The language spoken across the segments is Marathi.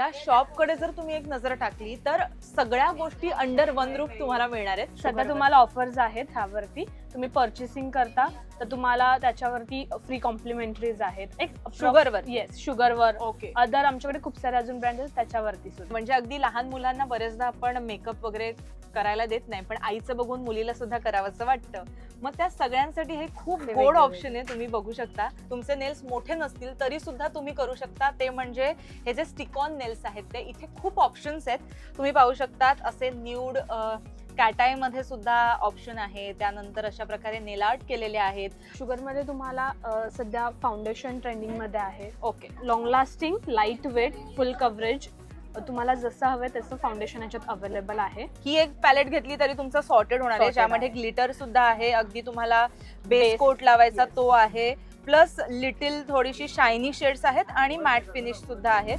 या शॉपकडे जर तुम्ही एक नजर टाकली तर सगळ्या गोष्टी अंडर वन रूफ तुम्हाला मिळणार आहेत. सध्या तुम्हाला ऑफर्स आहेत ह्यावरती. तुम्ही पर्चेसिंग करता तर तुम्हाला त्याच्यावरती फ्री कॉम्प्लिमेंटरीज आहेत. एक शुगरवर. येस, शुगरवर. ओके. अदर आमच्याकडे खूप सारे अजून ब्रँड आहेत त्याच्यावरती सुद्धा. म्हणजे अगदी लहान मुलांना बरेचदा आपण मेकअप वगैरे करायला देत नाही, पण आईचं बघून मुलीला सुद्धा करावंसं वाटतं. मग त्या सगळ्यांसाठी हे खूप गोड ऑप्शन आहे. तुम्ही बघू शकता, तुमचे नेल्स मोठे नसतील तरी सुद्धा तुम्ही करू शकता. ते म्हणजे हे जे स्टिक ऑन नेल्स आहेत ते इथे खूप ऑप्शन्स आहेत. तुम्ही पाहू शकतात असे न्यूड कॅटाय मध्ये सुद्धा ऑप्शन आहे. त्यानंतर अशा प्रकारे नेल आर्ट केलेले आहेत. शुगर मध्ये तुम्हाला सध्या फाउंडेशन ट्रेंडिंग मध्ये आहे. Okay. Long lasting, light weight, full coverage. तुम्हाला जसं हवं तसं फाउंडेशन याच्यात अवेलेबल आहे. ही एक पॅलेट घेतली तरी तुमचं सॉर्टेड होणार आहे, ज्यामध्ये ग्लिटर सुद्धा आहे. अगदी तुम्हाला बेस कोट लावायचा तो आहे, प्लस लिटिल थोडीशी शायनी शेड्स आहेत आणि मॅट फिनिश सुद्धा आहे.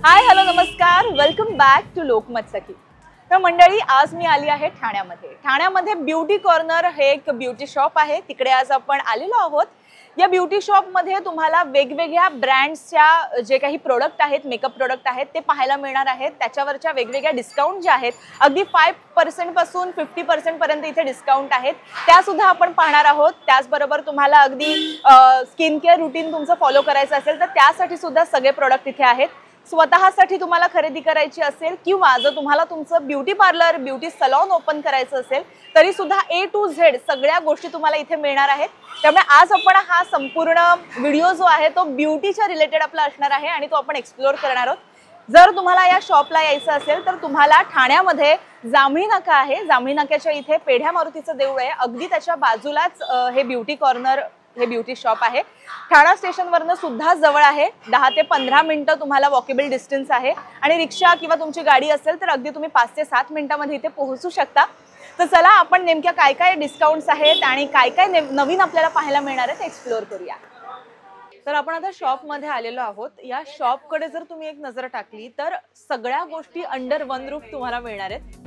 हाय, हॅलो, नमस्कार, वेलकम बॅक टू लोकमत सखी. तर मंडळी, आज मी आली आहे ठाण्यामध्ये ब्युटी कॉर्नर हे एक ब्युटी शॉप आहे. तिकडे आज आपण आलेलो आहोत. या ब्युटी शॉप मध्ये तुम्हाला वेगवेगळ्या ब्रँड्सच्या जे काही प्रोडक्ट आहेत, मेकअप प्रोडक्ट आहेत, ते पाहायला मिळणार आहेत. त्याच्यावरच्या वेगवेगळ्या डिस्काउंट जे आहेत, अगदी 5% पासून 50% पर्यंत इथे डिस्काउंट आहेत, त्या सुद्धा आपण पाहणार आहोत. त्याचबरोबर तुम्हाला अगदी स्किन केअर रुटीन तुमचं फॉलो करायचं असेल तर त्यासाठी सुद्धा सगळे प्रोडक्ट इथे आहेत. स्वतःसाठी तुम्हाला खरेदी करायची असेल किंवा जर तुम्हाला तुमचं beauty parlour, beauty salon open करायचं असेल तरी सुद्धा A to Z सगळ्या गोष्टी तुम्हाला इथे मिळणार आहेत. त्यामुळे आज आपण हा संपूर्ण व्हिडिओ जो आहे तो ब्युटीच्या रिलेटेड आपला असणार आहे आणि तो आपण एक्सप्लोर करणार आहोत. जर तुम्हाला या शॉपला यायचं असेल तर तुम्हाला ठाण्यामध्ये जांभळी नाका आहे. जांभळी नाक्याच्या इथे पेढ्या मारुतीचं देऊळ आहे. अगदी त्याच्या बाजूलाच हे ब्युटी कॉर्नर, हे ब्युटी शॉप आहे. ठाणा स्टेशनवरनं सुद्धा जवळ आहे. 10 ते 15 मिनिटं तुम्हाला वॉकेबल डिस्टन्स आहे आणि रिक्षा किंवा तुमची गाडी असेल तर अगदी तुम्ही 5 ते 7 मिनिटांमध्ये इथे पोहोचू शकता. तर चला आपण नेमक्या काय काय डिस्काउंट्स आहेत आणि काय काय नवीन आपल्याला पाहायला मिळणार आहे ते एक्सप्लोर करूया. तर आपण आता शॉपमध्ये आलेलो आहोत. या शॉपकडे जर तुम्ही एक नजर टाकली तर सगळ्या गोष्टी अंडर वन रूफ तुम्हाला मिळणार आहेत.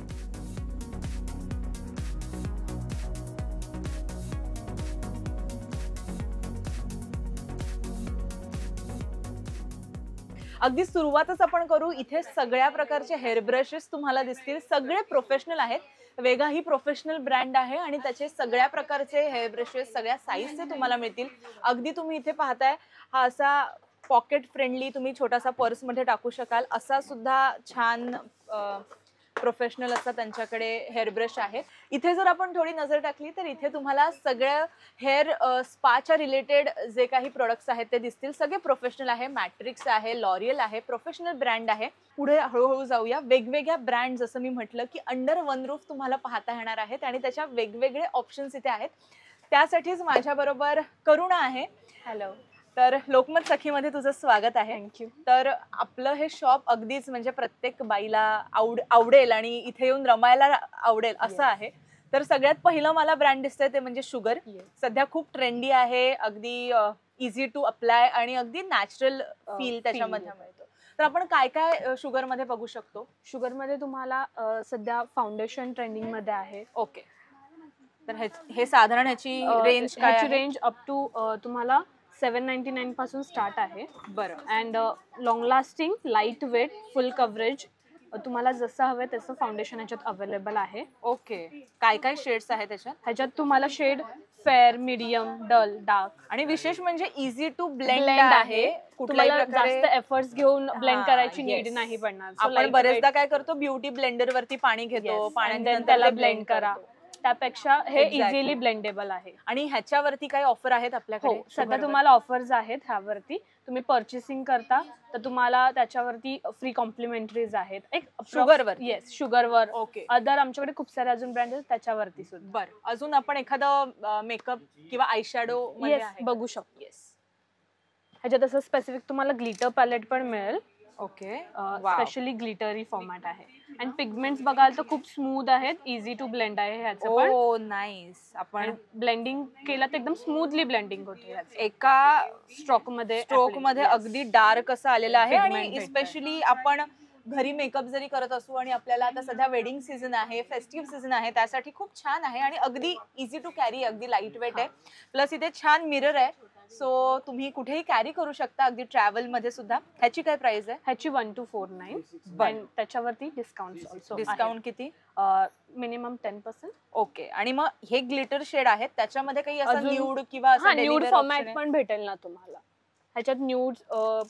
अगदी सुरुवातच आपण करू. इथे सगळ्या प्रकारचे हेअर ब्रशेस तुम्हाला दिसतील. सगळे प्रोफेशनल आहेत. वेगा ही प्रोफेशनल ब्रँड आहे आणि त्याचे सगळ्या प्रकारचे हेअर ब्रशेस सगळ्या साईजचे तुम्हाला मिळतील. अगदी तुम्ही इथे पाहताय हा असा पॉकेट फ्रेंडली, तुम्ही छोटासा पर्समध्ये टाकू शकाल असा सुद्धा छान प्रोफेशनल असा त्यांच्याकडे हेअर ब्रश आहे. इथे जर आपण थोडी नजर टाकली तर इथे तुम्हाला सगळं हेअर स्पाच्या रिलेटेड जे काही प्रोडक्ट्स आहेत ते दिसतील. सगळे प्रोफेशनल आहे. मॅट्रिक्स आहे, लॉरियल आहे, प्रोफेशनल ब्रँड आहे. पुढे हळूहळू जाऊया. वेगवेगळ्या ब्रँड, जसं मी म्हटलं की अंडर वन रूफ तुम्हाला पाहता येणार आहेत आणि त्याच्या वेगवेगळे ऑप्शन्स इथे आहेत. त्यासाठीच माझ्याबरोबर करुणा आहे. हॅलो. तर लोकमत सखीमध्ये तुझं स्वागत आहे. थँक्यू. तर आपलं हे शॉप अगदीच म्हणजे प्रत्येक बाईला आवडेल आणि इथे येऊन रमायला आवडेल असं आहे. तर सगळ्यात पहिलं मला ब्रँड दिसतंय ते म्हणजे शुगर. सध्या खूप ट्रेंडी आहे. अगदी इझी टू अप्लाय आणि अगदी नॅचरल फील त्याच्यामध्ये मिळतो. तर आपण काय काय शुगर मध्ये बघू शकतो? शुगर मध्ये तुम्हाला सध्या फाउंडेशन ट्रेंडिंग मध्ये आहे. ओके. तर हे साधारण ह्याची रेंज काय आहे? रेंज अप टू तुम्हाला 799 पासून स्टार्ट आहे. बरं. And long lasting, light weight, full coverage. तुम्हाला जसं हवं तसं फाउंडेशन याच्यात अवेलेबल आहे. ओके. काय काय शेड्स आहेत त्याच्यात? ह्याच्यात तुम्हाला shade fair, medium, dull, dark आणि विशेष म्हणजे इझी टू ब्लेंड आहे. तुम्हाला जास्त एफर्ट्स घेऊन ब्लेंड करायची नीड नाही पडणार. आपण बरेचदा काय करतो, ब्युटी ब्लेंडर वरती पाणी घेतो, पाण्यानंतर त्याला ब्लेंड करा. त्यापेक्षा हे इझिली ब्लेंडेबल आहे. आणि ह्याच्यावरती काही ऑफर आहेत आपल्याकडे? सध्या तुम्हाला ऑफर्स आहेत ह्यावरती. तुम्ही पर्चेसिंग करता तर तुम्हाला त्याच्यावरती फ्री कॉम्प्लिमेंटरीज आहेत. एक शुगरवर. येस, शुगरवर. ओके. अदर आमच्याकडे खूप सारे अजून ब्रँड आहेत त्याच्यावरती सुद्धा. बरं. अजून आपण एखादं मेकअप किंवा आय शॅडो बघू शकतो. येस. ह्याच्यात असं स्पेसिफिक तुम्हाला ग्लिटर पॅलेट पण मिळेल. ओके. स्पेशली ग्लिटरी फॉर्मॅट आहे. आणि पिगमेंट्स बघाल तर खूप स्मूथ आहेत. इझी टू ब्लेंड आहे ह्याचं पण. ओ नाईस. आपण ब्लेंडिंग केलं तर एकदम स्मूथली ब्लेंडिंग होते. एका स्ट्रोक मध्ये अगदी डार्क असं आलेलं आहे. आणि स्पेशली आपण घरी मेकअप जरी करत असू आणि आपल्याला आता सध्या वेडिंग सीझन आहे, फेस्टिव्ह सीझन आहे, त्यासाठी खूप छान आहे आणि अगदी इझी टू कॅरी, अगदी लाईट वेट आहे. प्लस इथे छान मिरर आहे, सो तुम्ही कुठेही कॅरी करू शकता, अगदी ट्रॅव्हल मध्ये सुद्धा. ह्याची काय प्राइस आहे? ह्याची 1249 आणि त्याच्यावरती डिस्काउंट किती? मिनिमम 10%. ओके. आणि मग हे ग्लिटर शेड आहेत, त्याच्यामध्ये काही असं न्यूड किंवा असं न्यूड फॉर्मॅट पण भेटेल ना तुम्हाला. ह्याच्यात न्यूड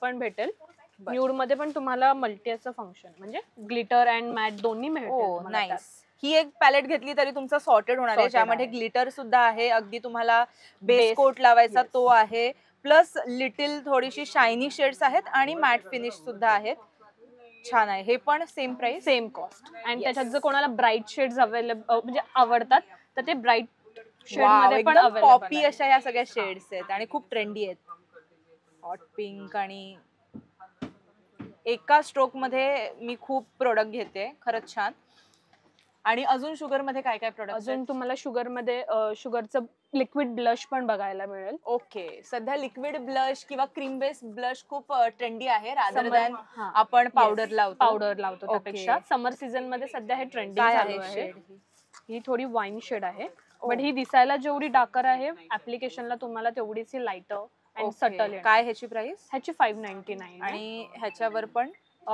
पण भेटेल. न्यूड मध्ये पण तुम्हाला मल्टी असं फंक्शन म्हणजे ग्लिटर अँड मॅट दोन्ही मिळेल. नाईस. ही एक पॅलेट घेतली तरी तुमचं सॉर्टेड होणार आहे, ज्यामध्ये ग्लिटर सुद्धा आहे, अगदी तुम्हाला बेस कोट लावायचा तो आहे, प्लस लिटिल थोडीशी शायनी शेड्स आहेत आणि मॅट फिनिश सुद्धा आहेत. छान आहे. हे पण सेम प्राइस, सेम कॉस्ट. आणि त्याच्यात जर कोणाला ब्राईट शेड्स अवेलेबल म्हणजे आवडतात तर ते ब्राईट शेड मध्ये पण अवेलेबल पॉपी अशा या सगळ्या शेड्स आहेत आणि खूप ट्रेंडी आहेत. हॉट पिंक आणि एका स्ट्रोक मध्ये मी खूप प्रोडक्ट घेते, खरंच छान. आणि अजून शुगर मध्ये काय काय प्रोडक्ट? अजून तुम्हाला शुगर मध्ये शुगरचं लिक्विड ब्लश पण बघायला मिळेल. ओके. सध्या लिक्विड ब्लश किंवा क्रीम बेस ब्लश खूप ट्रेंडी आहे, रादर दॅन आपण पावडर लावतो त्यापेक्षा. समर सीझन मध्ये सध्या हे ट्रेंडिंग चालू आहे. ही थोडी वाईन शेड आहे, बट ही दिसायला जेवढी डार्कर आहे, ऍप्लिकेशनला तुम्हाला तेवढीच ही लाइटर अँड सटल. काय ह्याची प्राइस? ह्याची 599 आणि ह्याच्यावर पण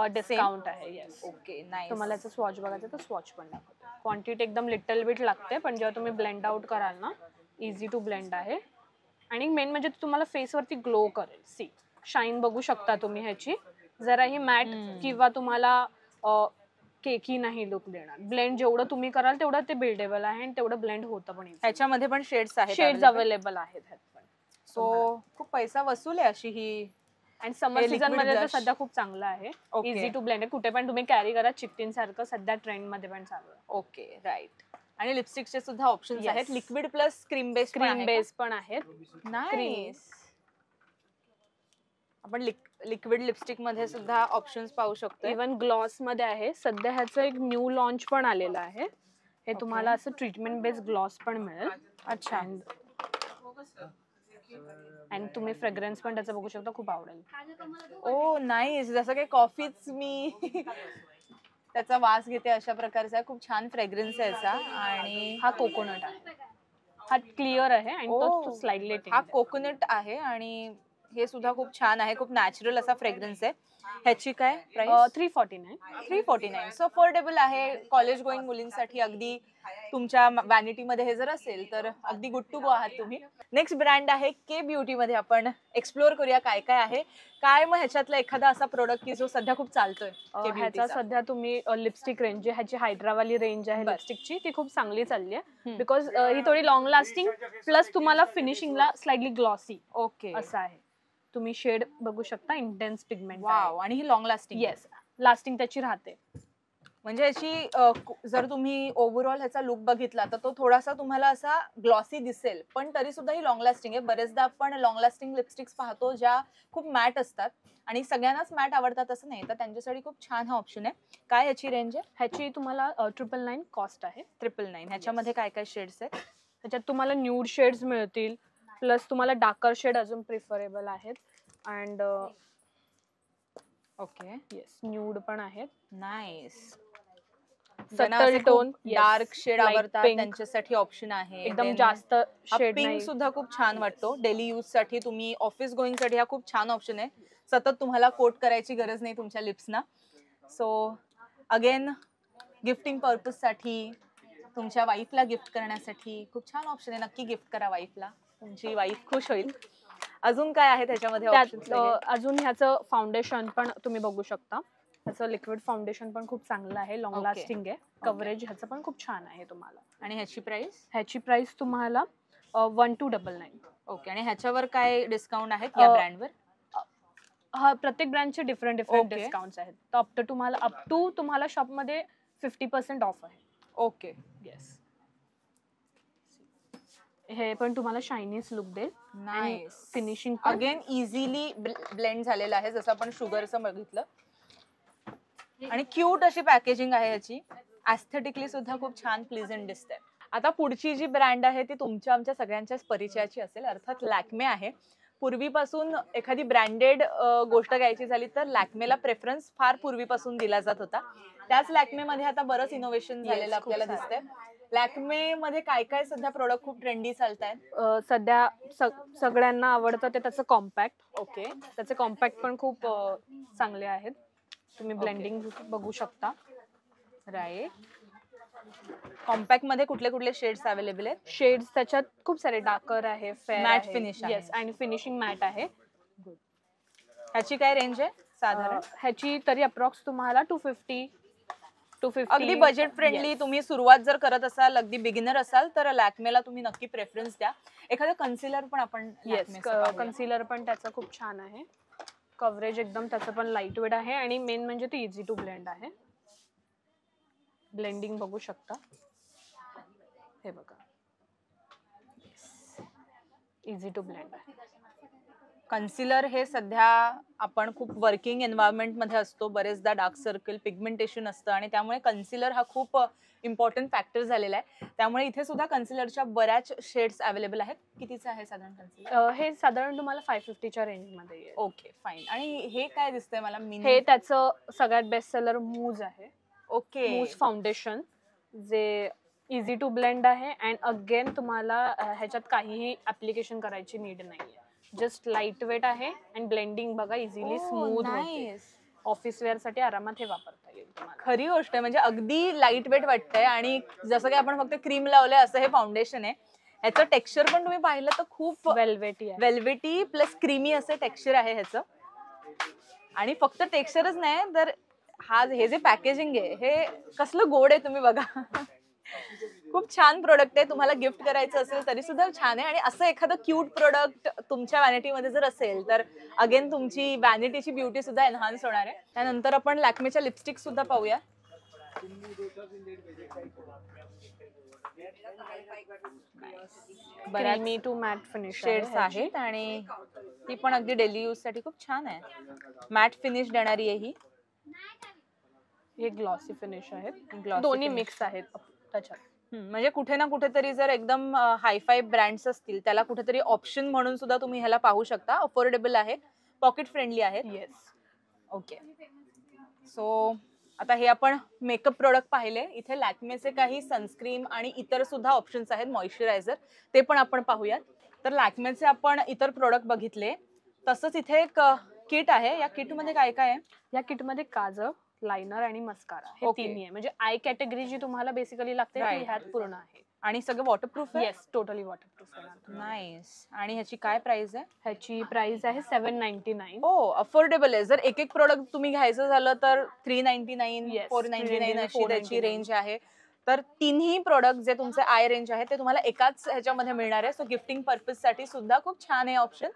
डिस्काउंट आहे. येस. ओके. नाही, तुम्हाला याचं स्वॉच बघायचं तर स्वॉच पण दाखवतो. क्वांटिटी एकदम लिटल बिट लागते, पण जेव्हा तुम्ही ब्लेंड आउट कराल ना, इझी टू ब्लेंड आहे. आणि मेन म्हणजे तुम्हाला फेसवरती ग्लो करेल. सी शाईन बघू शकता तुम्ही ह्याची. जराही मॅट किंवा तुम्हाला केकी नाही लुक देणार. ब्लेंड जेवढं तुम्ही कराल तेवढं ते बिल्डेबल आहे आणि तेवढं ब्लेंड होतं पण. ह्याच्यामध्ये पण शेड्स आहेत, शेड्स अवेलेबल आहेत ह्यात पण. सो खूप पैसा वसूल आहे अशी ही. आणि समर सीझन मध्ये तर सध्या खूप चांगलं आहे. इझी टू ब्लेंड आहे, कुठे पण तुम्ही कॅरी करा. चिकटीन सारखं सध्या ट्रेंड मध्ये पण चालू आहे. Okay, right. आणि लिपस्टिकचे सुद्धा ऑप्शन्स आहेत, लिक्विड प्लस क्रीम बेस पण आहेत. नाईस. आपण लिक्विड लिपस्टिक मध्ये सुद्धा ऑप्शन्स पाहू शकतो. इवन ग्लॉस मध्ये आहे. सध्या ह्याचं एक न्यू लॉन्च पण आलेलं आहे. हे तुम्हाला असं ट्रीटमेंट बेस्ड ग्लॉस पण मिळेल. अच्छा. आणि तुम्ही फ्रेग्रन्स पण त्याचं बघू शकता, खूप आवडेल. ओ नाईस. जसं काही कॉफीच मी त्याचा वास घेते अशा प्रकारचा खूप छान फ्रेग्रन्स आहे याचा. आणि हा कोकोनट आहे. हा क्लिअर आहे आणि तो स्लाइडली. हा कोकोनट आहे आणि हे सुद्धा खूप छान आहे, खूप नॅचरल असा फ्रेग्रन्स आहे. ह्याची काय प्राइस? 349. सो अफोर्डेबल आहे. कॉलेज गोईंग मुलींसाठी अगदी तुमच्या वॅनिटी मध्ये हे जर असेल तर अगदी गुड टू गो आहात तुम्ही. नेक्स्ट ब्रँड आहे के ब्युटी मध्ये. आपण एक्सप्लोर करूया काय काय आहे. काय मग ह्याच्यातला एखादा असा प्रोडक्ट की जो सध्या खूप चालतोय? ह्याचा सध्या तुम्ही लिपस्टिक रेंज, ह्याची हायड्रावाली रेंज आहे लिपस्टिकची, ती खूप चांगली चालली आहे. बिकॉज ही थोडी लॉंग लास्टिंग प्लस तुम्हाला फिनिशिंगला स्लाइटली ग्लॉसी ओके असं आहे. तुम्ही शेड बघू शकता, इंटेन्स पिगमेंट. वाव. आणि ही लॉंग लास्टिंग? येस, लास्टिंग त्याची राहते. म्हणजे याची जर तुम्ही ओव्हरऑल ह्याचा लुक बघितला तर तो थोडासा तुम्हाला असा ग्लॉसी दिसेल, पण तरी सुद्धा ही लॉंग लास्टिंग आहे. बरेचदा आपण लॉंग लास्टिंग लिपस्टिक्स पाहतो ज्या खूप मॅट असतात आणि सगळ्यांनाच मॅट आवडतात असं नाही, तर त्यांच्यासाठी खूप छान हा ऑप्शन आहे. काय ह्याची रेंज आहे? ह्याची तुम्हाला 999 कॉस्ट आहे. 999. ह्याच्यामध्ये काय काय शेड्स आहेत? ह्याच्यात तुम्हाला न्यूड शेड्स मिळतील, प्लस तुम्हाला डार्कर शेड अजून प्रिफरेबल आहेत. अँड ओके, येस, न्यूड पण आहेत. Nice. Subtle tone, dark shade आवडतात त्यांच्यासाठी ऑप्शन आहे. एकदम जास्त शेड नाही. पिंक सुद्धा खूप छान वाटतो डेली यूज साठी. तुम्ही ऑफिस गोईंग साठी हा खूप छान ऑप्शन आहे. सतत तुम्हाला कोट करायची गरज नाही तुमच्या लिप्सना. सो अगेन गिफ्टिंग पर्पज साठी, तुमच्या वाईफला गिफ्ट करण्यासाठी खूप छान ऑप्शन आहे. नक्की गिफ्ट करा वाईफला, तुमची वाईफ खुश होईल. अजून काय आहे त्याच्यामध्ये? अजून ह्याचं फाउंडेशन पण तुम्ही बघू शकता. ह्याचं लिक्विड फाउंडेशन पण खूप चांगलं आहे, लॉंग लास्टिंग आहे. कव्हरेज ह्याचं पण खूप छान आहे तुम्हाला. आणि ह्याची प्राइस? ह्याची प्राइस तुम्हाला 1299. ओके. आणि ह्याच्यावर काय डिस्काउंट आहे या ब्रँडवर? हा, प्रत्येक ब्रँडचे डिफरंट डिस्काउंट्स आहेत. तर अप टू तुम्हाला शॉपमध्ये 50% ऑफ आहे. Okay, yes. हे पण तुम्हाला शायनीस लुक देईल. Nice. Finishing again easily blend झालेलं आहे, जसं आपण शुगरचं बघितलं. आणि क्यूट अशी पॅकेजिंग आहे याची. ऍस्थेटिकली सुद्धा खूप छान प्लीझंट दिसते. आता पुढची जी ब्रँड आहे ती तुमच्या आमच्या सगळ्यांच्याच परिचयाची असेल, अर्थात लॅक्मे आहे. पूर्वीपासून एखादी ब्रँडेड गोष्ट घ्यायची झाली तर लॅक्मेला प्रेफरन्स फार पूर्वीपासून दिला जात होता. त्याच लॅक्मे मध्ये आता बरंच इनोव्हेशन झालेलं आपल्याला दिसतंय. लॅक्मे मध्ये काय काय सध्या प्रोडक्ट खूप ट्रेंडी चालतायत? सध्या सगळ्यांना आवडतं ते त्याचं कॉम्पॅक्ट. ओके, त्याचे कॉम्पॅक्ट पण खूप चांगले आहेत. तुम्ही ब्लेंडिंग बघू शकता. राईट. कॉम्पॅक्ट मध्ये कुठले कुठले शेड्स अवेलेबल आहेत? शेड्स त्याच्यात खूप सारे डार्कर आहे, फेअर Matte आहे, finish आहे. येस, आणि फिनिशिंग मॅट आहे. ह्याची काय रेंज आहे साधारण? ह्याची तरी अप्रॉक्स तुम्हाला 250. अगदी बजेट फ्रेंडली. तुम्ही सुरुवात जर करत असाल, अगदी बिगिनर असाल तर लॅक्मेला तुम्ही नक्की प्रेफरन्स द्या. एखादं कन्सिलर पण आपण येस, कन्सिलर पण त्याचं खूप छान आहे. कव्हरेज एकदम त्याचं पण लाईट वेट आहे आणि मेन म्हणजे ते इझी टू ब्लेंड आहे. ब्लेंडिंग बघू शकता. हे बघा, इझी टू ब्लेंड आहे. कन्सिलर हे सध्या आपण खूप वर्किंग एन्व्हायरमेंट मध्ये असतो, बरेचदा डार्क सर्कल, पिगमेंटेशन असतं आणि त्यामुळे कन्सिलर हा खूप इम्पॉर्टंट फॅक्टर झालेला आहे. त्यामुळे इथे सुद्धा कन्सिलरच्या बऱ्याच शेड्स अवेलेबल आहेत. कितीचं आहे साधारण कन्सिलर? हे साधारण तुम्हाला 550च्या रेंज मध्ये येईल. Okay, fine. आणि हे काय दिसतंय मला? हे त्याचं सगळ्यात बेस्ट सेलर मूज आहे. ओके, मूज फाउंडेशन, जे इझी टू ब्लेंड आहे अँड अगेन तुम्हाला ह्याच्यात काहीही ऍप्लिकेशन करायची नीड नाहीये. जस्ट लाईट वेट आहे अँड ब्लेंडिंग बघा इझिली स्मूथ होते. ऑफिस वेअर साठी आरामात हे वापरता येईल तुम्हाला. खरी गोष्ट आहे, म्हणजे अगदी लाईट वेट वाटतंय आणि जसं की आपण फक्त क्रीम लावलंय असं हे फाउंडेशन आहे. ह्याचं टेक्स्चर पण तुम्ही पाहिलं तर खूप वेल्वेटी आहे. वेल्वेटी प्लस क्रीमी असं टेक्स्चर आहे ह्याचं. आणि फक्त टेक्स्चरच नाही तर हे जे पॅकेजिंग आहे हे कसलं गोड आहे तुम्ही बघा. खूप छान प्रोडक्ट आहे. तुम्हाला गिफ्ट करायचं असेल तरी सुद्धा छान आहे. आणि असं एखादं क्यूट प्रोडक्ट तुमच्या व्हॅनिटीमध्ये जर असेल तर अगेन तुमची व्हॅनिटीची ब्युटी सुद्धा एनहान्स होणार आहे. त्यानंतर आपण लॅक्मेच्या लिपस्टिक सुद्धा पाहूया. Creamy to matte finish shades आहेत आणि ती पण अगदी डेली यूज साठी खूप छान आहे. मॅट फिनिश देणारी आहे ही. हे ग्लॉसी फिनिश आहेत. Glossy दोन्ही finish. मिक्स आहेत त्याच्यात. म्हणजे कुठे ना कुठेतरी जर एकदम हायफाय ब्रँड्स असतील त्याला कुठेतरी ऑप्शन म्हणून सुद्धा तुम्ही ह्याला पाहू शकता. अफोर्डेबल आहे, पॉकेट फ्रेंडली आहे. येस. ओके, सो आता हे आपण मेकअप प्रोडक्ट पाहिले. इथे लॅक्मेचे काही सनस्क्रीन आणि इतर सुद्धा ऑप्शन्स आहेत, मॉइश्चरायझर, ते पण आपण पाहूयात. तर लॅक्मेचे आपण इतर प्रोडक्ट बघितले. तसंच इथे एक किट आहे. या किट मध्ये काय काय आहे? या किट मध्ये काजळ, लायनर आणि मस्कारा हे Okay. तिन्ही आहे. म्हणजे आय कॅटेगरी जी तुम्हाला बेसिकली लागते ती Right. ह्यात पूर्ण आहे. आणि सगळं वॉटरप्रूफ आहे? येस, टोटली वॉटरप्रूफ आहे. नाईस. आणि ह्याची काय प्राइस आहे? ह्याची प्राइस आहे 799. ओ, अफोर्डेबल आहे. जर एक एक प्रोडक्ट तुम्ही घ्यायचं झालं तर 399, Yes, 499 अशी 499. त्याची रेंज आहे. तर तिन्ही प्रोडक्ट जे तुमचे आय रेंज आहे ते तुम्हाला एकाच ह्याच्यामध्ये मिळणार आहे. सो गिफ्टिंग पर्पज साठी सुद्धा खूप छान आहे ऑप्शन.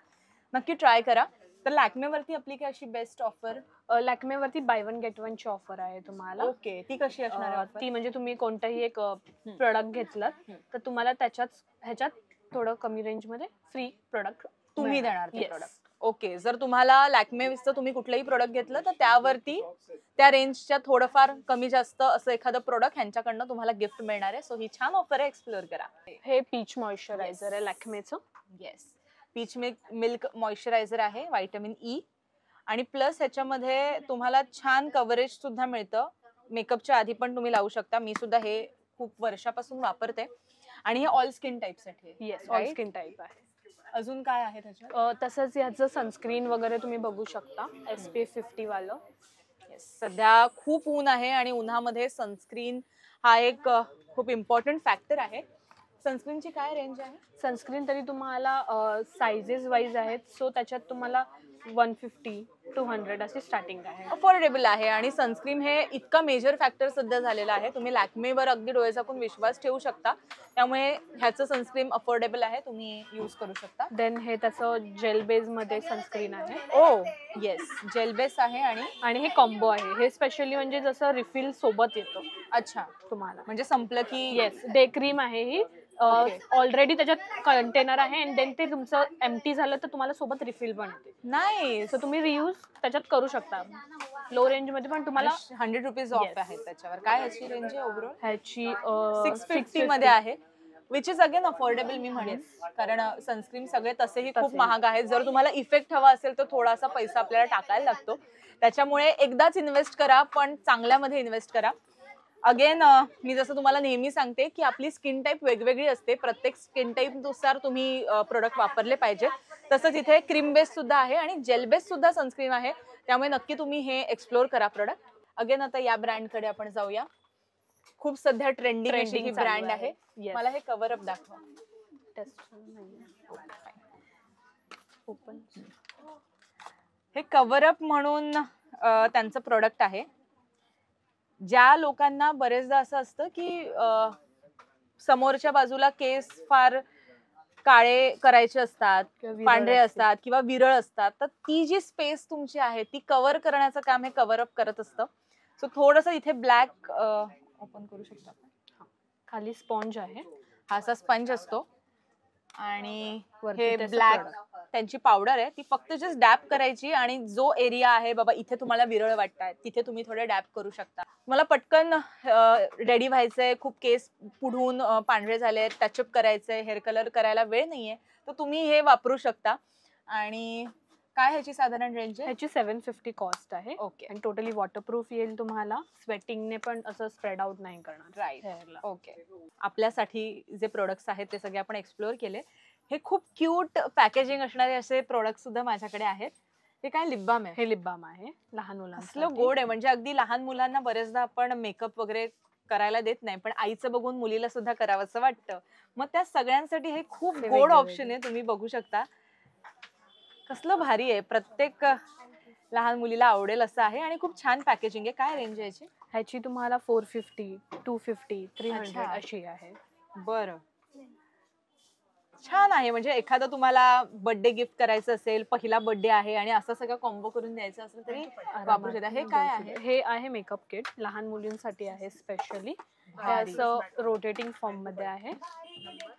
नक्की ट्राय करा. तर लॅक्मेवरती आपली काय अशी बेस्ट ऑफर? लॅक्मेवरती बाय वन गेट वन ची ऑफर आहे तुम्हाला. ओके, ती कशी असणार आहे offer? ती म्हणजे तुम्ही कोणतंही एक प्रोडक्ट घेतलं तर तुम्हाला ह्याच्यात थोडं कमी रेंज मध्ये फ्री प्रोडक्ट तुम्ही देणार ते प्रोडक्ट. ओके, जर तुम्हाला लॅक्मेचं तुम्ही कुठलंही प्रोडक्ट घेतलं तर त्यावरती त्या रेंजच्या थोडंफार कमी जास्त असं एखादं प्रोडक्ट ह्यांच्याकडनं तुम्हाला गिफ्ट मिळणार आहे. सो ही छान ऑफर आहे, एक्सप्लोर करा. हे पीच मॉइश्चरायझर आहे लॅक्मेचं. येस, पीच मिल्क मॉइश्चरायझर आहे, व्हायटमिन ई. आणि प्लस ह्याच्यामध्ये तुम्हाला छान कव्हरेज सुद्धा मिळतं. मेकअपच्या आधी पण तुम्ही लावू शकता. मी सुद्धा हे खूप वर्षापासून वापरते आणि हे ऑल स्किन टाईप साठी आहे. येस, ऑल स्किन टाईप आहे. अजून काय आहे त्याच्यात? तसंच याचं सनस्क्रीन वगैरे तुम्ही बघू शकता, SPF 50 वालं. सध्या खूप ऊन आहे आणि उन्हामध्ये सनस्क्रीन हा एक खूप इम्पॉर्टंट फॅक्टर आहे. सनस्क्रीनची काय रेंज आहे? सनस्क्रीन तरी तुम्हाला साइजेस वाईज आहेत. सो त्याच्यात तुम्हाला 150, 200 अशी स्टार्टिंग आहे. अफोर्डेबल आहे. आणि सनस्क्रीन हे इतका मेजर फॅक्टर सध्या झालेला आहे. तुम्ही लॅक्मेवर अगदी डोळे झाकून विश्वास ठेवू शकता. त्यामुळे ह्याचं सनस्क्रीन अफोर्डेबल आहे, तुम्ही यूज करू शकता. देन हे त्याचं जेल बेस मध्ये सनस्क्रीन आहे. ओ येस, जेल बेस आहे. आणि हे कॉम्बो आहे. हे स्पेशली म्हणजे जसं रिफिल सोबत येतो. अच्छा, तुम्हाला म्हणजे संपलं की? येस, डे क्रीम आहे ही. ऑलरेडी त्याच्यात कंटेनर आहे आणि देन ते तुमचं एम्प्टी झालं तर तुम्हाला सोबत रिफिल पण येते. नाईस. सो तुम्ही रियूज त्याच्यात करू शकता. लो रेंज मध्ये पण तुम्हाला 100 रुपीज ऑफ आहे त्याच्यावर. काय ह्याची रेंज आहे ओव्हरऑल? ह्याची 650 मध्ये आहे. विच इज अगेन अफोर्डेबल मी म्हणेन, कारण सनस्क्रीन सगळे तसेही खूप महाग आहेत. जर तुम्हाला इफेक्ट हवा असेल तर थोडासा पैसा आपल्याला टाकायला लागतो. त्याच्यामुळे एकदाच इन्व्हेस्ट करा, पण चांगल्यामध्ये इन्व्हेस्ट करा. अगेन मी जसं तुम्हाला नेहमी सांगते की आपली स्किन टाईप वेगवेगळी असते. प्रत्येक स्किन टाईप नुसार तुम्ही प्रोडक्ट वापरले पाहिजे. तसंच इथे क्रीम बेस सुद्धा आहे आणि जेल बेस सुद्धा सनस्क्रीन आहे. त्यामुळे नक्की तुम्ही हे एक्सप्लोर करा प्रोडक्ट. अगेन आता या ब्रँडकडे आपण जाऊया. खूप सध्या ट्रेंडिंग ही ब्रँड आहे. मला हे कव्हर अप दाखवा. हे कव्हर अप म्हणून त्यांचं प्रोडक्ट आहे. ज्या लोकांना बरेचदा असं असतं की समोरच्या बाजूला केस फार काळे करायचे असतात, पांढरे असतात किंवा विरळ असतात, तर ती जी स्पेस तुमची आहे ती कव्हर करण्याचं काम हे कव्हर अप करत असतं. सो थोडंसं इथे ब्लॅक ओपन करू शकता. खाली स्पॉन्ज आहे, हा असा स्पंज असतो आणि हे ब्लॅक त्यांची पावडर आहे. ती फक्त जस्ट डॅप करायची आणि जो एरिया आहे बाबा इथे तुम्हाला विरळ वाटताय तिथे तुम्ही थोडे डॅप करू शकता. मला पटकन रेडी व्हायचंय, खूप केस पुढून पांढरे झाले, टचअप करायचंय, हेअर कलर करायला वेळ नाहीये, तर तुम्ही हे वापरू शकता. आणि काय ह्याची साधारण रेंज आहे? ह्याची 750 कॉस्ट आहे. ओके. आणि टोटली वॉटरप्रूफ येईल तुम्हाला, स्वेटिंगने पण असं स्प्रेड आउट नाही करणार. राईट. ओके. आपल्यासाठी जे प्रोडक्ट्स आहेत ते सगळे आपण एक्सप्लोर केले. हे खूप क्यूट पॅकेजिंग असणारे असे प्रोडक्ट सुद्धा माझ्याकडे आहेत. हे काय लिप बाम आहे? हे लिप बाम आहे लहान मुलांसाठी. गोड आहे, म्हणजे अगदी लहान मुलांना बरेचदा आपण मेकअप वगैरे करायला देत नाही, पण आईचं बघून मुलीला सुद्धा करावंसं वाटतं. मग त्या सगळ्यांसाठी हे खूप गोड ऑप्शन आहे. तुम्ही बघू शकता कसलं भारी आहे. प्रत्येक लहान मुलीला आवडेल असं आहे आणि खूप छान पॅकेजिंग आहे. काय रेंज आहे याची? ह्याची तुम्हाला 450, 250, 300 अशी आहे. बरं, छान आहे. म्हणजे एखादं तुम्हाला बर्थडे गिफ्ट करायचं असेल, पहिला बर्थडे आहे आणि असं सगळं कॉम्बो करून द्यायचं असेल तरी वापरू शकता. हे काय आहे? हे आहे मेकअप किट, लहान मुलींसाठी आहे स्पेशली. हे असं रोटेटिंग फॉर्म मध्ये आहे.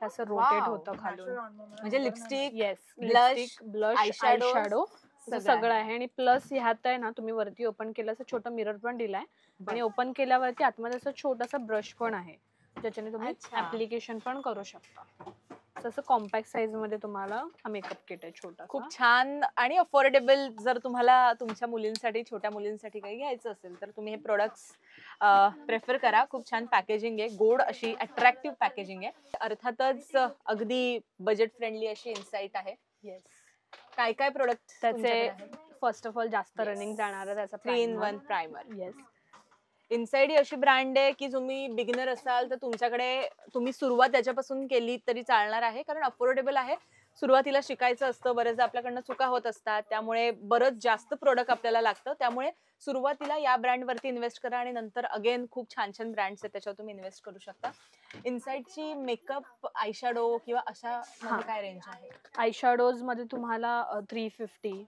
असं रोटेट होतं खालून. म्हणजे लिपस्टिक, येस, ब्लश, आयशॅडो सगळं आहे. आणि प्लस ह्यात आहे ना, तुम्ही वरती ओपन केलं असं छोटं मिरर पण दिलाय आणि ओपन केल्यावरती आतमध्ये असं छोटासा ब्रश पण आहे, ज्याच्याने तुम्ही ऍप्लिकेशन पण करू शकता. तसं कॉम्पॅक्ट साईज मध्ये तुम्हाला हा मेकअप किट आहे छोटा. खूप छान आणि अफोर्डेबल. जर तुम्हाला तुमच्या मुलींसाठी, छोट्या मुलींसाठी काही घ्यायचं असेल तर तुम्ही हे प्रोडक्ट्स प्रेफर करा. खूप छान पॅकेजिंग आहे, गोड अशी अट्रॅक्टिव्ह पॅकेजिंग आहे. अर्थातच अगदी बजेट फ्रेंडली अशी इनसाइट आहे. येस. काय काय प्रोडक्ट त्याचे फर्स्ट ऑफ ऑल जास्त रनिंग जाणार त्याचा 3-in-1 primer. Yes. Inside he अशी ब्रँड आहे की तुम्ही बिगिनर असाल तर तुमच्याकडे तुम्ही सुरुवात त्याच्यापासून केली तरी चालणार आहे, कारण अफोर्डेबल आहे. सुरुवातीला शिकायचं असतं, बरेचदा आपल्याकडनं चुका होत असतात, त्यामुळे बरंच जास्त प्रोडक्ट आपल्याला लागतं. त्यामुळे सुरुवातीला या ब्रँडवरती इन्व्हेस्ट करा आणि नंतर अगेन खूप छान छान ब्रँड्स आहेत त्याच्यावर तुम्ही इन्व्हेस्ट करू शकता. इनसाइडची मेकअप आयशॅडो किंवा अशा काय रेंज आहे? आयशॅडोज मध्ये तुम्हाला 350,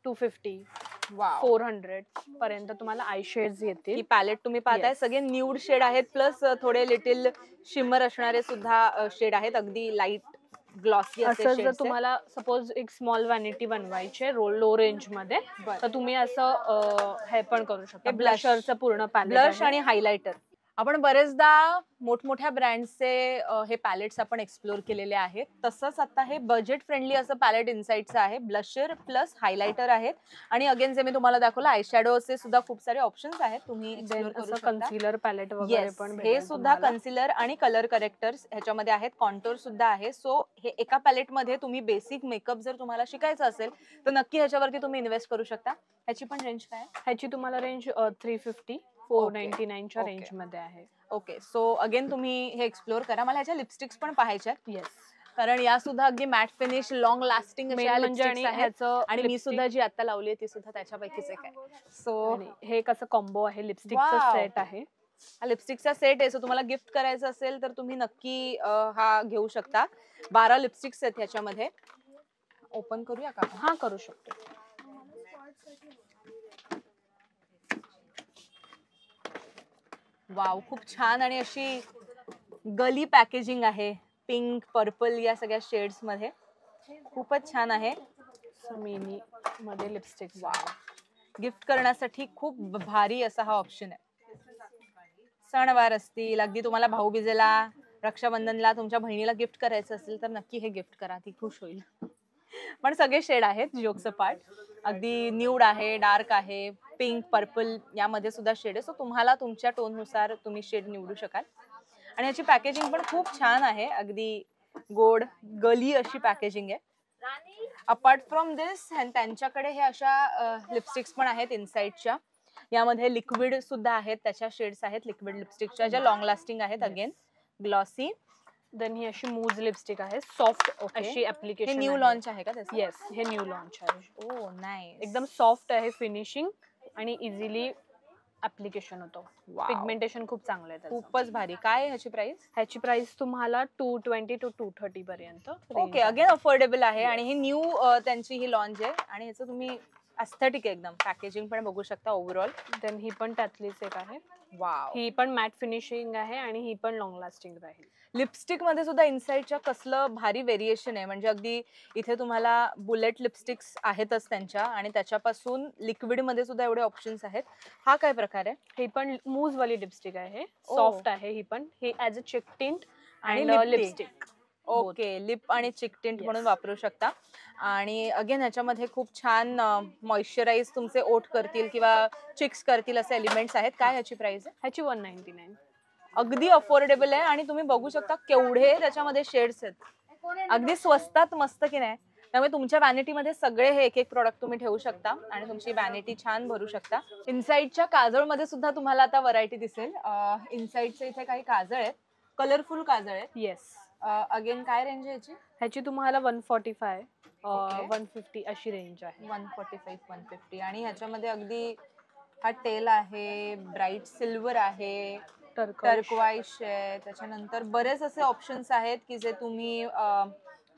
250, 400 पर्यंत तुम्हाला आय शेड्स येतील. ही पॅलेट तुम्ही पाहताय सगळे न्यूड शेड आहेत, प्लस थोडे लिटिल शिमर असणारे सुद्धा शेड आहेत, अगदी लाईट ग्लॉसी असे असं. जर तुम्हाला सपोज एक स्मॉल व्हॅनिटी बनवायचे लो रेंज मध्ये, तर तुम्ही असं हे पण करू शकता. ब्लशरचं पूर्ण पॅलेट, ब्लश आणि हायलायटर. आपण बरेचदा मोठमोठ्या ब्रँड्सचे हे पॅलेट्स आपण एक्सप्लोर केलेले आहेत. तसंच आता हे बजेट फ्रेंडली असं पॅलेट इनसाइडचं आहे. ब्लशर प्लस हायलायटर आहेत आणि अगेन जे मी तुम्हाला दाखवलं आयशॅडोचे सुद्धा खूप सारे ऑप्शन्स आहेत, तुम्ही एक्सप्लोर करू शकता. कन्सिलर पॅलेट वगैरे पण हे सुद्धा कन्सिलर आणि कलर करेक्टर्स ह्याच्यामध्ये आहेत. कॉन्टोर सुद्धा आहे. सो हे एका पॅलेट मध्ये तुम्ही बेसिक मेकअप जर तुम्हाला शिकायचं असेल तर नक्की ह्याच्यावरती तुम्ही इन्व्हेस्ट करू शकता. ह्याची पण रेंज काय? ह्याची तुम्हाला रेंज 350, 499 च्या रेंज मध्ये आहे. ओके. सो अगेन तुम्ही हे एक्सप्लोर करा. मला ह्याच्या लिपस्टिक्स पण पाहायच्या. येस, कारण या सुद्धा अगदी मॅट फिनिश, लॉंग लास्टिंग आणि मी सुद्धा जी आता लावली ती सुद्धा त्याच्यापैकीच एक आहे. सो हे कसं कॉम्बो आहे, लिपस्टिकचा सेट आहे. हा लिपस्टिकचा सेट आहे. सो तुम्हाला गिफ्ट करायचं असेल तर तुम्ही नक्की हा घेऊ शकता. 12 लिपस्टिक्स आहेत ह्याच्यामध्ये. ओपन करूया का? हा, करू शकतो. वाव, खूप छान आणि अशी गली पॅकेजिंग आहे. पिंक, पर्पल या सगळ्या शेड्स मध्ये खूपच छान आहे. मिनी मध्ये लिपस्टिक. वाव, गिफ्ट करण्यासाठी खूप भारी असा हा ऑप्शन आहे. सणवार असतील, अगदी तुम्हाला भाऊबीजेला रक्षाबंधनला तुमच्या बहिणीला गिफ्ट करायचं असेल तर नक्की हे गिफ्ट करा, ती खुश होईल. पण सगळे शेड आहेत जोक्स अपार्ट. अगदी न्यूड आहे, डार्क आहे, पिंक, पर्पल यामध्ये सुद्धा शेड आहे. सो तुम्हाला तुमच्या टोननुसार तुम्ही शेड निवडू शकाल. आणि याची पॅकेजिंग पण खूप छान आहे, अगदी गोड गली अशी पॅकेजिंग आहे. अपार्ट फ्रॉम दिस त्यांच्याकडे हे अशा लिपस्टिक्स पण आहेत इनसाइडच्या. यामध्ये लिक्विड सुद्धा आहेत, त्याच्या शेड्स आहेत लिक्विड लिपस्टिकच्या ज्या लॉंग लास्टिंग आहेत, अगेन ग्लॉसी. देन ही अशी मूज लिपस्टिक आहे, सॉफ्ट अशी हे ऍप्लिकेशन. न्यू लॉन्च आहे का त्याचं? येस, हे न्यू लॉन्च आहे. ओ नाईस. एकदम सॉफ्ट आहे फिनिशिंग आणि इझिली ऍप्लिकेशन होतो. Wow. पिगमेंटेशन खूप चांगलं आहे त्याचं. खूपच भारी. काय आहे ह्याची प्राइस? ह्याची प्राइस तुम्हाला 220 to 230 पर्यंत. ओके, अगेन अफोर्डेबल आहे. आणि ही न्यू त्यांची ही लॉन्च आहे आणि ह्याचं तुम्ही एस्थेटिक एकदम पॅकेजिंग पण बघू शकता ओव्हरऑल. देन ही पण त्यातलीच एक आहे. वाव. ही पण मॅट फिनिशिंग आहे आणि ही पण लॉंग लास्टिंग राहील. लिपस्टिक मध्ये सुद्धा इनसाइडच्या कसलं भारी व्हेरिएशन आहे. म्हणजे अगदी इथे तुम्हाला बुलेट लिपस्टिक्स आहेतच त्यांच्या आणि त्याच्यापासून लिक्विड मध्ये सुद्धा एवढे ऑप्शन्स आहेत. हा काय प्रकार आहे? ही पण मूज वाली लिपस्टिक आहे, सॉफ्ट आहे. ही पण ही ऍज अ चिक टिंट आणि लिपस्टिक. ओके, लिप आणि चिक टिंट म्हणून वापरू शकता. आणि अगेन ह्याच्यामध्ये खूप छान मॉइश्चराइज तुमचे ओठ करतील किंवा चिक्स करतील असे एलिमेंट्स आहेत. काय ह्याची प्राइस आहे? ह्याची 199. अगदी अफोर्डेबल आहे आणि तुम्ही बघू शकता केवढे त्याच्यामध्ये शेड्स आहेत. अगदी स्वस्तात मस्त की नाही. त्यामुळे तुमच्या वॅनिटीमध्ये सगळे हे एक एक प्रोडक्ट तुम्ही ठेवू शकता आणि तुमची वॅनिटी छान भरू शकता. इनसाइडच्या काजळमध्ये सुद्धा तुम्हाला आता व्हरायटी दिसेल. इनसाइडचे इथे काही काजळ आहेत, कलरफुल काजळ आहेत. येस. अगेन काय रेंज आहे याची? ह्याची तुम्हाला 145 150 अशी रेंज आहे. 145 150. आणि ह्याच्यामध्ये अगदी हा टेल आहे, ब्राईट सिल्वर आहे, टर्कवाइश आहे. त्याच्यानंतर बरेच असे ऑप्शन्स आहेत की जे तुम्ही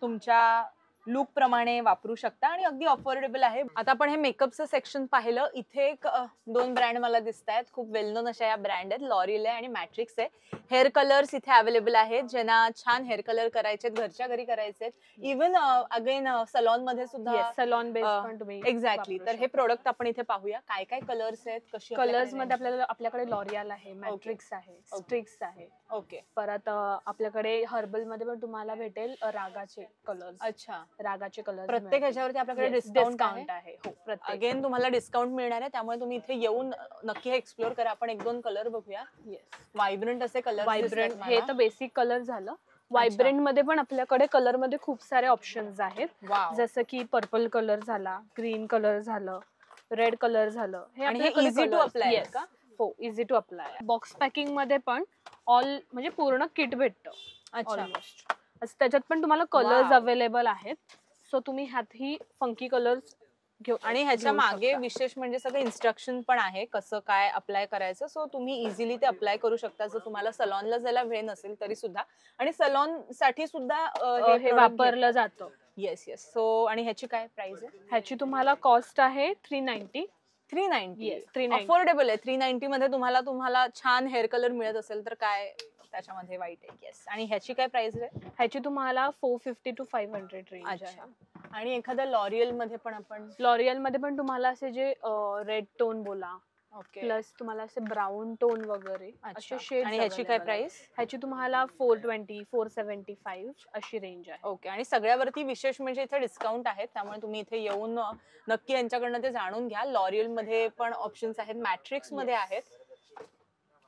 तुमच्या लुक प्रमाणे वापरू शकता आणि अगदी अफोर्डेबल आहे. आता आपण हे मेकअपचं सेक्शन पाहिलं. इथे एक 2 ब्रँड मला दिसत आहेत, खूप वेल नोन अशा या ब्रँड आहेत. लॉरियल आहे आणि मॅट्रिक्स आहे. हेअर कलर्स इथे अवेलेबल आहेत, ज्यांना छान हेअर कलर करायचे घरच्या घरी करायचे. इव्हन अगेन सलॉन मध्ये सुद्धा सलॉन बेस पण तुम्ही एक्झॅक्टली. तर हे प्रोडक्ट आपण इथे पाहूया काय काय कलर्स आहेत, कशी. कलर्स मध्ये आपल्याकडे लॉरियल आहे, मॅट्रिक्स आहे, स्ट्रिक्स आहे. ओके. परत आपल्याकडे हर्बल मध्ये पण तुम्हाला भेटेल रागाचे कलर्स. अच्छा, रागाचे कलर. प्रत्येक ह्याच्यावरती आपल्याकडे डिस्काउंट आहे. हो, अगेन तुम्हाला डिस्काउंट मिळणार आहे. त्यामुळे तुम्ही इथे येऊन नक्की हे एक्सप्लोर करा. आपण 1-2 कलर बघूया. येस, व्हायब्रंट असे कलर. व्हायब्रंट हे तर बेसिक कलर झालं. व्हायब्रंट मध्ये पण आपल्याकडे कलर मध्ये खूप सारे ऑप्शन्स आहेत. जसं की पर्पल कलर झाला, ग्रीन कलर झालं, रेड कलर झालं. हे इझी टू अप्लाय का? हो, easy to apply. Box packing मध्ये पण ऑल म्हणजे पूर्ण किट भेटतं ऑलमोस्ट. त्याच्यात पण तुम्हाला कलर्स अवेलेबल आहेत. सो तुम्ही ह्यातही फंकी कलर्स घेऊ. आणि ह्याच्या मागे विशेष म्हणजे सगळं इन्स्ट्रक्शन पण आहे कसं काय अप्लाय करायचं. सो तुम्ही इझिली ते अप्लाय करू शकता जर तुम्हाला सलॉनला जायला वेळ नसेल तरी सुद्धा. आणि सलॉन साठी सुद्धा हे वापरलं जातं. Yes yes. सो आणि ह्याची काय प्राइस आहे? ह्याची तुम्हाला कॉस्ट आहे 390. 390. येस, 390. अफोर्डेबल आहे. 390 मध्ये तुम्हाला छान हेअर कलर मिळत असेल तर काय त्याच्यामध्ये वाईट आहे. येस. आणि ह्याची काय प्राइस आहे? ह्याची तुम्हाला 450 to 500 रेंज आहे. आणि एखाद्या लॉरियल मध्ये पण आपण लॉरियल मध्ये पण तुम्हाला असे जे रेड टोन बोला, ओके, प्लस तुम्हाला असे ब्राऊन टोन वगैरे असे शेड. आणि ह्याची काय प्राइस? ह्याची तुम्हाला 420 475 अशी रेंज आहे. ओके. आणि सगळ्यावरती विशेष म्हणजे इथे डिस्काउंट आहेत. त्यामुळे तुम्ही इथे येऊन नक्की यांच्याकडनं ते जाणून घ्या. लॉरियल मध्ये पण ऑप्शन्स आहेत, मॅट्रिक्स मध्ये आहेत.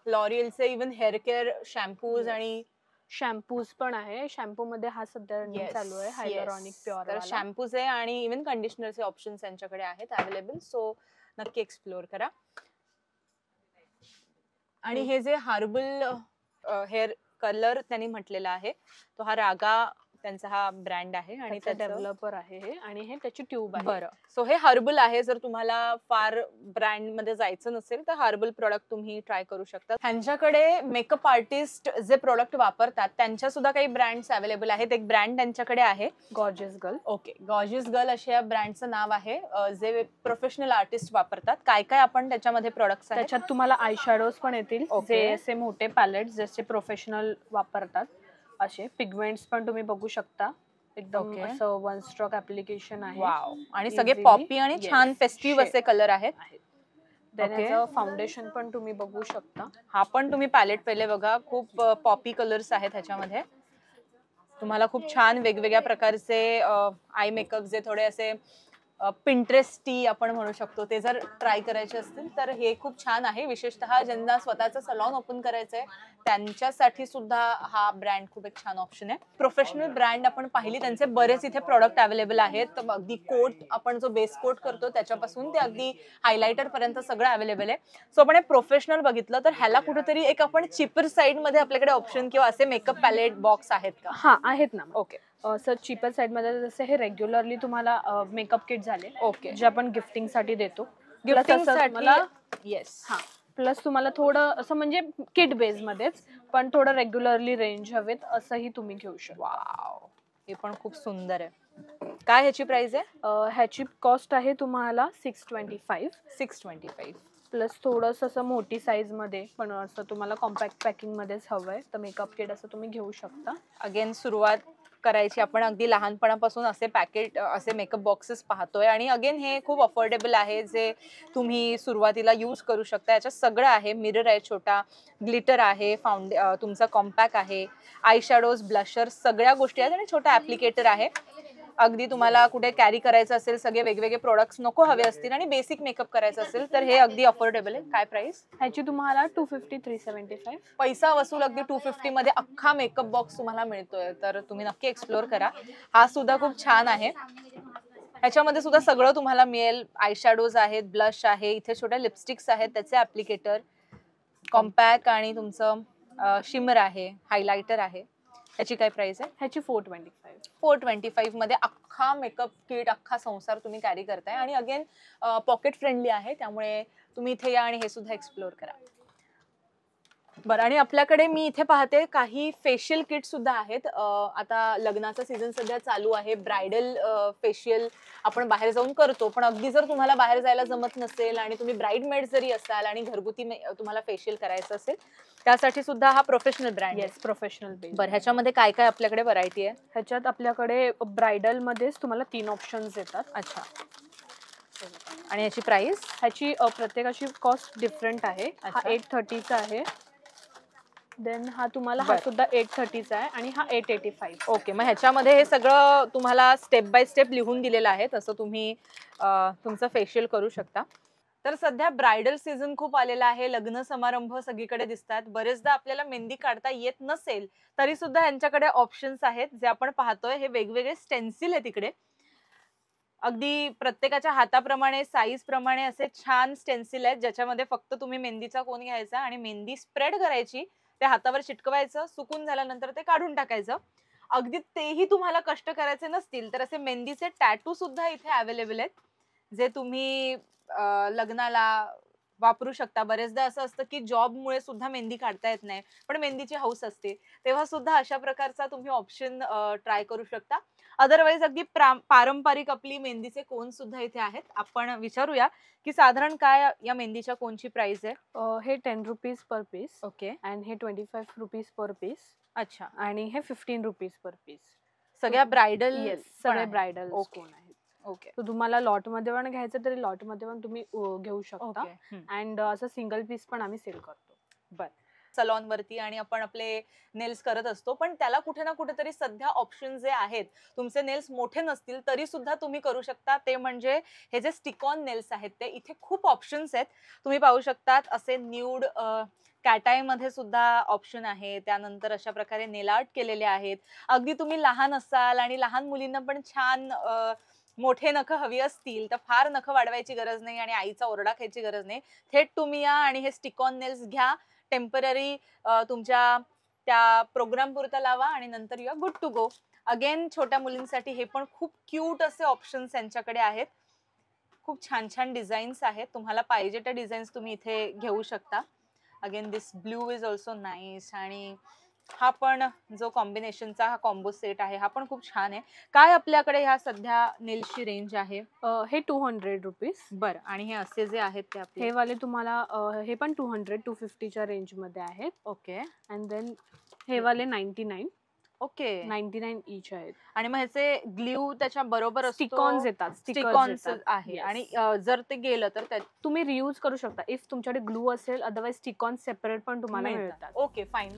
लॉरियलचे इव्हन हेअर केअर शॅम्पूज आणि शॅम्पूज पण आहे. शॅम्पू मध्ये हा सध्या चालू आहे हायलुरॉनिक प्युअर. तर शॅम्पूज आहे आणि इव्हन कंडिशनरचे ऑप्शन्स यांच्याकडे आहेत अवेलेबल. सो नक्की एक्सप्लोर करा. आणि हे जे हर्बल हेअर कलर त्यांनी म्हटलेला आहे तो हा रागा त्यांचा हा ब्रँड आहे आणि त्याचं डेव्हलपर आहे हे. आणि हे त्याची ट्यूब आहे. बरं. सो हे हर्बल आहे. जर तुम्हाला फार ब्रँड मध्ये जायचं नसेल तर हर्बल प्रोडक्ट तुम्ही ट्राय करू शकता. ह्यांच्याकडे मेकअप आर्टिस्ट जे प्रोडक्ट वापरतात त्यांच्या सुद्धा काही ब्रँड्स अवेलेबल आहेत. एक ब्रँड त्यांच्याकडे आहे gorgeous girl. Okay, gorgeous girl अशा या ब्रँडचं नाव आहे, जे प्रोफेशनल आर्टिस्ट वापरतात. काय काय आपण त्याच्यामध्ये प्रोडक्ट्स आहेत? त्याच्यात तुम्हाला आय शॅडोज पण येतील, जे असे मोठे पॅलेट जसे प्रोफेशनल वापरतात असे. पिगमेंट्स पण तुम्ही बघू शकता. एकदम असं वन स्ट्रोक ऍप्लिकेशन आहे. वाव. आणि सगळे पॉपी आणि छान फेस्टिव्ह असे कलर आहेत. Then Okay. याचं फाउंडेशन पण तुम्ही बघू शकता. हा पण तुम्ही पॅलेट पहिले बघा, खूप पॉपी कलर्स आहेत ह्याच्यामध्ये. तुम्हाला खूप छान वेगवेगळ्या प्रकारचे आय मेकअप जे थोडे असे पिंटरेस्टी आपण म्हणू शकतो ते जर ट्राय करायचे असतील तर हे खूप छान आहे. विशेषतः ज्यांना स्वतःचं सलॉन ओपन करायचंय त्यांच्यासाठी सुद्धा हा ब्रँड खूप एक छान ऑप्शन आहे. प्रोफेशनल ब्रँड आपण पाहिली, त्यांचे बरेच इथे प्रॉडक्ट अवेलेबल आहेत. तर अगदी कोट, आपण जो बेस कोट करतो त्याच्यापासून ते अगदी हायलायटर पर्यंत सगळं अवेलेबल आहे. सो आपण एक प्रोफेशनल बघितलं तर ह्याला कुठेतरी एक आपण चिपर साईड मध्ये आपल्याकडे ऑप्शन किंवा असे मेकअप पॅलेट बॉक्स आहेत का? हा आहेत ना. ओके. सर चीपर साईड मध्ये जसे हे रेग्युलरली तुम्हाला मेकअप किट झाले, ओके. जे आपण गिफ्टिंग साठी देतो. गिफ्टिंग साठी येस. हा, प्लस तुम्हाला थोडं असं म्हणजे किट बेस मध्येच पण थोडं रेग्युलरली रेंज हवेत असंही तुम्ही घेऊ शकता. वाव, हे पण खूप सुंदर आहे. काय ह्याची प्राइस आहे? ह्याची कॉस्ट आहे तुम्हाला 625. 625. प्लस थोडंसं असं मोठी साईज मध्ये पण असं तुम्हाला कॉम्पॅक्ट पॅकिंग मध्येच हवंय तर मेकअप किट असं तुम्ही घेऊ शकता. अगेन सुरुवात करायची आपण अगदी लहानपणापासून असे पॅकेट, असे मेकअप बॉक्सेस पाहतोय आणि अगेन हे खूप अफोर्डेबल आहे, जे तुम्ही सुरुवातीला यूज करू शकता. याच्यात सगळं आहे. मिरर आहे छोटा, ग्लिटर आहे, तुमचा कॉम्पॅक्ट आहे, आय शॅडोज, ब्लशर सगळ्या गोष्टी आहेत आणि छोटा ऍप्लिकेटर आहे. अगदी तुम्हाला कुठे कॅरी करायचं असेल, सगळे वेगवेगळे प्रोडक्ट्स नको हवे असतील आणि बेसिक मेकअप करायचं असेल तर हे अगदी अफोर्डेबल आहे. काय प्राइस? ह्याची तुम्हाला 250, 375. पैसा वसूल अगदी 250 मध्ये अख्खा मेकअप बॉक्स तुम्हाला मिळतोय, तर तुम्ही नक्की एक्सप्लोर करा. हा सुद्धा खूप छान आहे. ह्याच्यामध्ये सुद्धा सगळं तुम्हाला मिळेल. आय शॅडोज आहेत, ब्लश आहे, इथे छोट्या लिपस्टिक्स आहेत, त्याचे ऍप्लिकेटर, कॉम्पॅक्ट आणि तुमचं शिमर आहे, हायलायटर आहे. ह्याची काय प्राइस आहे? ह्याची 425. 425 मध्ये अख्खा मेकअप किट, अख्खा संसार तुम्ही कॅरी करताय आणि अगेन पॉकेट फ्रेंडली आहे, त्यामुळे तुम्ही इथे या आणि हे सुद्धा एक्सप्लोर करा. बरं, आणि आपल्याकडे मी इथे पाहते काही फेशियल किट सुद्धा आहेत. आता लग्नाचा सीझन सध्या चालू आहे. ब्रायडल फेशियल आपण बाहेर जाऊन करतो, पण अगदी जर तुम्हाला बाहेर जायला जमत नसेल आणि तुम्ही ब्राईडमेड जरी असाल आणि घरगुती तुम्हाला फेशियल करायचं असेल त्यासाठी सुद्धा हा प्रोफेशनल ब्रँड आहे. Professional base. बरं, ह्याच्यामध्ये काय काय आपल्याकडे व्हरायटी आहे? ह्याच्यात आपल्याकडे ब्रायडल मध्येच तुम्हाला 3 ऑप्शन्स येतात. अच्छा. आणि याची प्राइस? ह्याची प्रत्येकाची कॉस्ट डिफरंट आहे. हा 830 चा आहे. देन हा तुम्हाला हा सुद्धा 830 चा आहे आणि हा 885. ओके, मग ह्याच्यामध्ये हे सगळं तुम्हाला स्टेप बाय स्टेप लिहून दिलेलं आहे, तसं तुम्ही तुमचं फेशियल करू शकता. तर सध्या ब्रायडल सीझन खूप आलेला आहे. लग्न समारंभ सगळीकडे दिसतात. बरेचदा आपल्याला मेहंदी काढता येत नसेल तरी सुद्धा यांच्याकडे ऑप्शन्स आहेत, जे आपण पाहतोय. हे वेगवेगळे स्टेन्सिल आहे तिकडे, अगदी प्रत्येकाच्या हाताप्रमाणे, साईज प्रमाणे असे छान स्टेन्सिल आहेत, ज्याच्यामध्ये फक्त तुम्ही मेहंदीचा कोन घ्यायचा आणि मेहंदी स्प्रेड करायची, ते हातावर चिटकवायचं, सुकून झाल्यानंतर ते काढून टाकायचं. अगदी तेही तुम्हाला कष्ट करायचे नसतील तर असे मेहंदीचे टॅटू सुद्धा इथे अवेलेबल आहेत, जे तुम्ही लग्नाला वापरू शकता. बरेचदा असं असतं की जॉबमुळे सुद्धा मेहंदी काढता येत नाही, पण मेहंदीची हौस असते, तेव्हा सुद्धा अशा प्रकारचा तुम्ही ऑप्शन ट्राय करू शकता. अदरवाईज अगदी पारंपरिक आपली मेहंदीचे कोन सुद्धा इथे आहेत. आपण विचारूया की साधारण काय या मेहंदीच्या कोनची प्राइस आहे? हे 10 रुपीज पर पीस. ओके. आणि हे 25 रुपीज पर पीस. अच्छा. आणि हे 15 रुपीज पर पीस. सगळ्या ब्रायडल? सगळे ब्रायडल कोन आहेत. ओके. तर तुम्हाला लॉट मध्ये पण घ्यायचं तरी लॉट मध्ये पण तुम्ही घेऊ शकता. अँड असं सिंगल पीस पण आम्ही सेल करतो. बर, सलॉन वरती आणि आपण आपले नेल्स करत असतो, पण त्याला कुठे ना कुठेतरी सध्या ऑप्शन जे आहेत, तुमचे नेल्स मोठे नसतील तरी सुद्धा तुम्ही करू शकता, ते म्हणजे हे जे स्टिक ऑन नेल्स आहेत. ते इथे खूप ऑप्शन्स आहेत, तुम्ही पाहू शकतात. असे न्यूड कॅटाय मध्ये सुद्धा ऑप्शन आहे. त्यानंतर अशा प्रकारे नेल आर्ट केलेले आहेत. अगदी तुम्ही लहान असाल आणि लहान मुलींना पण छान मोठे नख हवी असतील तर फार नख वाढवायची गरज नाही आणि आईचा ओरडा खायची गरज नाही. थेट तुम्ही या आणि हे स्टिक ऑन नेल्स घ्या, टेम्पररी तुमच्या त्या प्रोग्राम पुरता लावा आणि नंतर you are good to go. Again छोट्या मुलींसाठी हे पण खूप क्यूट असे ऑप्शन्स यांच्याकडे आहेत. खूप छान छान डिझाईन्स आहेत, तुम्हाला पाहिजे त्या डिझाईन्स तुम्ही इथे घेऊ शकता. Again this blue is also nice. आणि हा पण जो कॉम्बिनेशनचा हा कॉम्बो सेट आहे, हा पण खूप छान आहे. काय आपल्याकडे ह्या सध्या नेल्सची रेंज आहे? हे 200 रुपीज. बरं, आणि हे असे जे आहेत ते हे वाले तुम्हाला हे पण 200, 250 च्या रेंज मध्ये आहेत. ओके. अँड देन हे वाले 99. ओके 99 ईच आहेत. आणि मग ह्याचे ग्ल्यू त्याच्या बरोबर स्टिकॉन्स येतात, स्टिकॉन्स आहे आणि जर ते गेलं तर तुम्ही रियूज करू शकता. इफ तुमच्याकडे ग्लू असेल, अदरवाइज स्टिकॉन्स सेपरेट पण तुम्हाला मिळतात. Okay fine.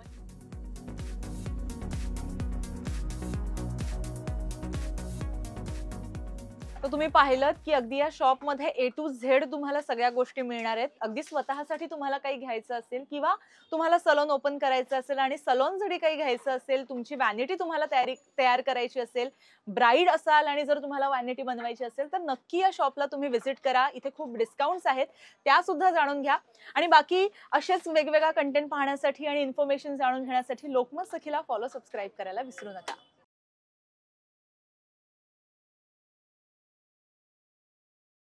तर तुम्ही पाहिलं की अगदी या शॉप मध्ये A to Z तुम्हाला सगळ्या गोष्टी मिळणार आहेत. अगदी स्वतःसाठी तुम्हाला काही घ्यायचं असेल किंवा तुम्हाला सलून ओपन करायचं असेल आणि सलून जरी काही घ्यायचं असेल, तुमची वॅनिटी तुम्हाला तयार करायची असेल, ब्राईड असाल आणि जर तुम्हाला वॅनिटी बनवायची असेल तर नक्की या शॉपला तुम्ही व्हिजिट करा. इथे खूप डिस्काउंट्स आहेत, त्या सुद्धा जाणून घ्या. आणि बाकी असेच वेगवेगळा कंटेंट पाहण्यासाठी आणि इन्फॉर्मेशन जाणून घेण्यासाठी लोकमत सखीला फॉलो सबस्क्राईब करायला विसरू नका.